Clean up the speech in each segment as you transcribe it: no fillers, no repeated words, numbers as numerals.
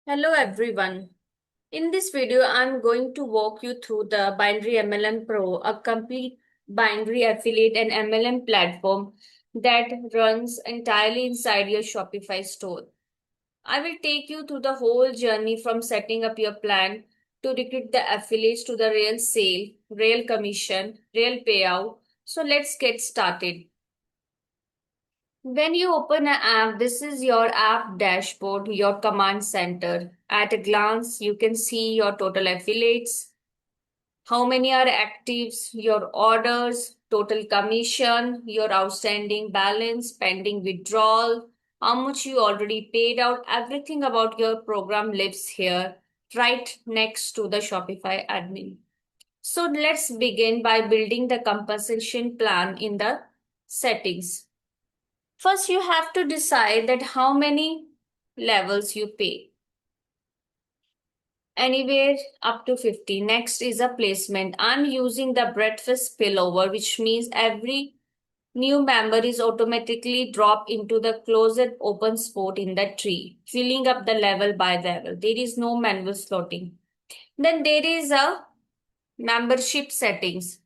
Hello everyone. In this video, I'm going to walk you through the Binary MLM Pro, a complete binary affiliate and MLM platform that runs entirely inside your Shopify store. I will take you through the whole journey from setting up your plan to recruit the affiliates to the real sale, real commission, real payout. So let's get started. When you open an app, this is your app dashboard, your command center. At a glance, you can see your total affiliates, how many are actives, your orders, total commission, your outstanding balance, pending withdrawal, how much you already paid out. Everything about your program lives here, right next to the Shopify admin. So let's begin by building the compensation plan in the settings. First, you have to decide that how many levels you pay. Anywhere up to 50. Next is a placement. I'm using the breakfast spillover, which means every new member is automatically dropped into the closed open spot in the tree, filling up the level by level. There is no manual slotting. Then there is a membership settings.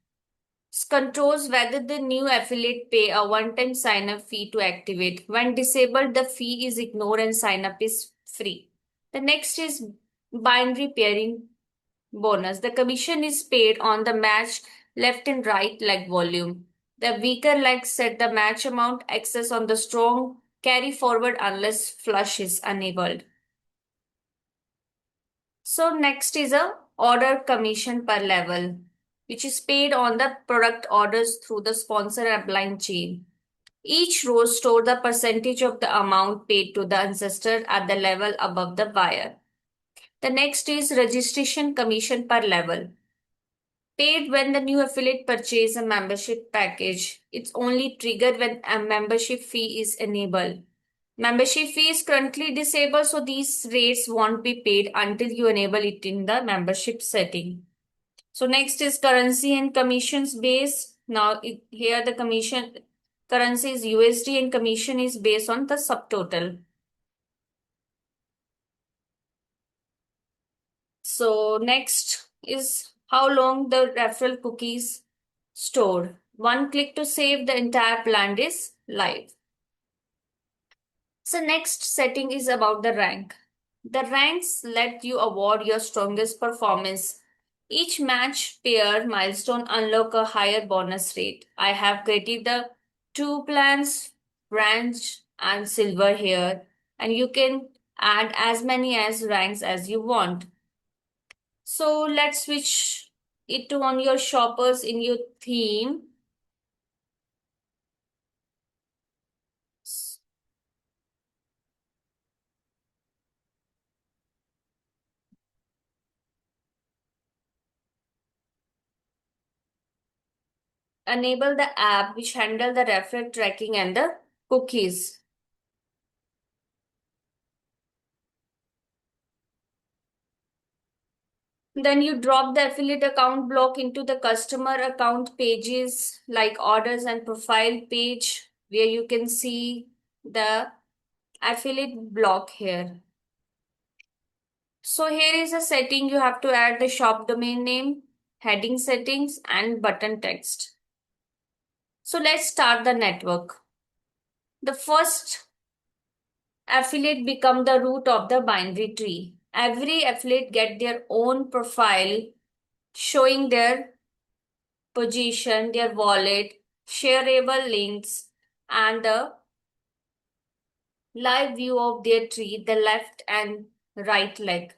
Controls whether the new affiliate pay a one-time sign-up fee to activate. When disabled, the fee is ignored and sign-up is free. The next is binary pairing bonus. The commission is paid on the match left and right leg volume. The weaker legs set the match amount, excess on the strong carry forward unless flush is enabled. So next is a order commission per level, which is paid on the product orders through the sponsor upline chain. Each row stores the percentage of the amount paid to the ancestor at the level above the buyer. The next is registration commission per level, paid when the new affiliate purchase a membership package. It's only triggered when a membership fee is enabled. Membership fee is currently disabled, so these rates won't be paid until you enable it in the membership setting. So next is currency and commissions base. Now here the commission currency is USD and commission is based on the subtotal. So next is how long the referral cookies stored. One click to save the entire plan is live. So next setting is about the rank. The ranks let you award your strongest performance. Each match pair milestone unlock a higher bonus rate. I have created the two plans, bronze and silver here, and you can add as many as ranks as you want. So let's switch it to on your shoppers in your theme. Enable the app which handle the referral tracking and the cookies. Then you drop the affiliate account block into the customer account pages like orders and profile page where you can see the affiliate block here. So here is a setting you have to add the shop domain name, heading settings and button text. So let's start the network. The first affiliate become the root of the binary tree. Every affiliate get their own profile showing their position, their wallet, shareable links, and the live view of their tree, the left and right leg.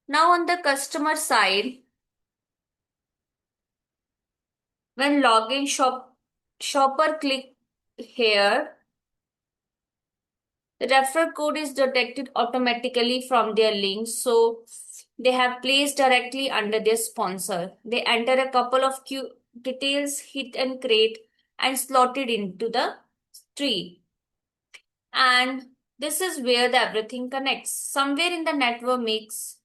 Now on the customer side, when login shopper click here, the referral code is detected automatically from their link, so they have placed directly under their sponsor. They enter a couple of details, hit and create, and slotted into the tree. And this is where the everything connects. Somewhere in the network mix,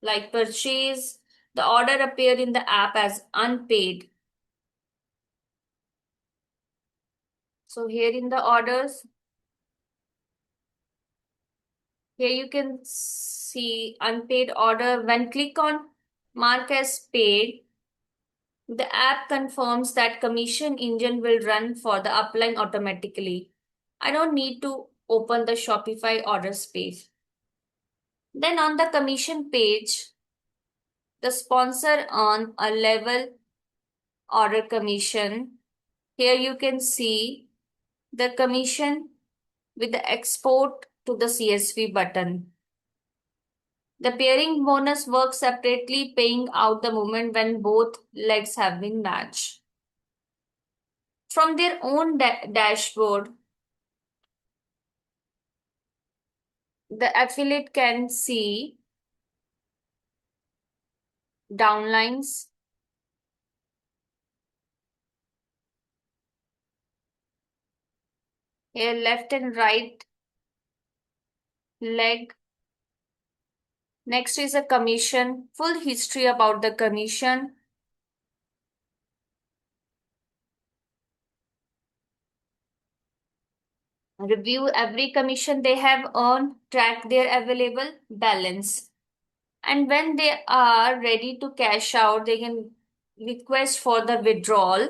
like purchase, the order appear in the app as unpaid. So here in the orders, here you can see unpaid order. When click on mark as paid, the app confirms that commission engine will run for the upline automatically. I don't need to open the Shopify orders page. Then on the commission page, the sponsor on a level order commission. Here you can see the commission with the export to the CSV button. The pairing bonus works separately, paying out the moment when both legs have been matched. From their own dashboard, the affiliate can see downlines, here left and right leg. Next is a commission, full history about the commission. Review every commission they have earned, track their available balance. And when they are ready to cash out, they can request for the withdrawal.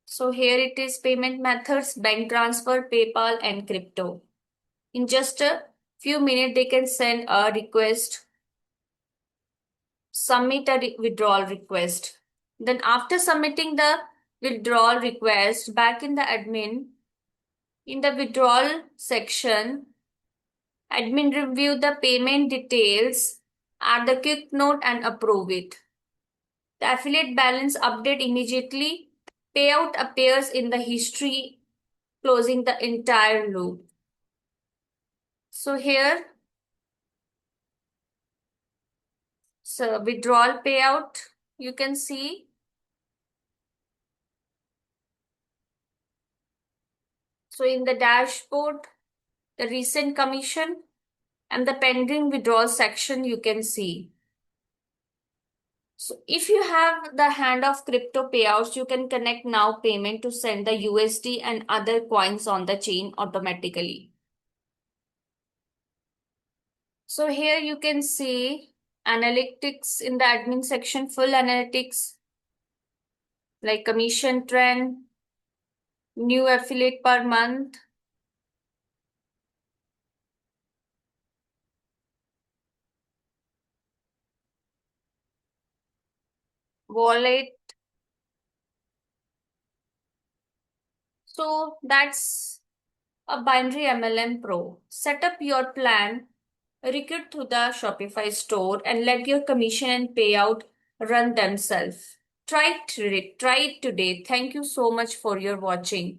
So here it is payment methods, bank transfer, PayPal and crypto. In just a few minutes, they can send a request, submit a withdrawal request. Then after submitting the withdrawal request back in the admin, in the withdrawal section, admin review the payment details, add the quick note and approve it. The affiliate balance update immediately. Payout appears in the history, closing the entire loop. So here, so withdrawal payout, you can see. So in the dashboard, the recent commission and the pending withdrawal section, you can see. So if you have the hand of crypto payouts, you can connect now payment to send the USD and other coins on the chain automatically. So here you can see analytics in the admin section, full analytics like commission trend, new affiliate per month, wallet. So that's a binary MLM Pro. Set up your plan, recruit to the Shopify store, and let your commission and payout run themselves. Try it today. Thank you so much for your watching.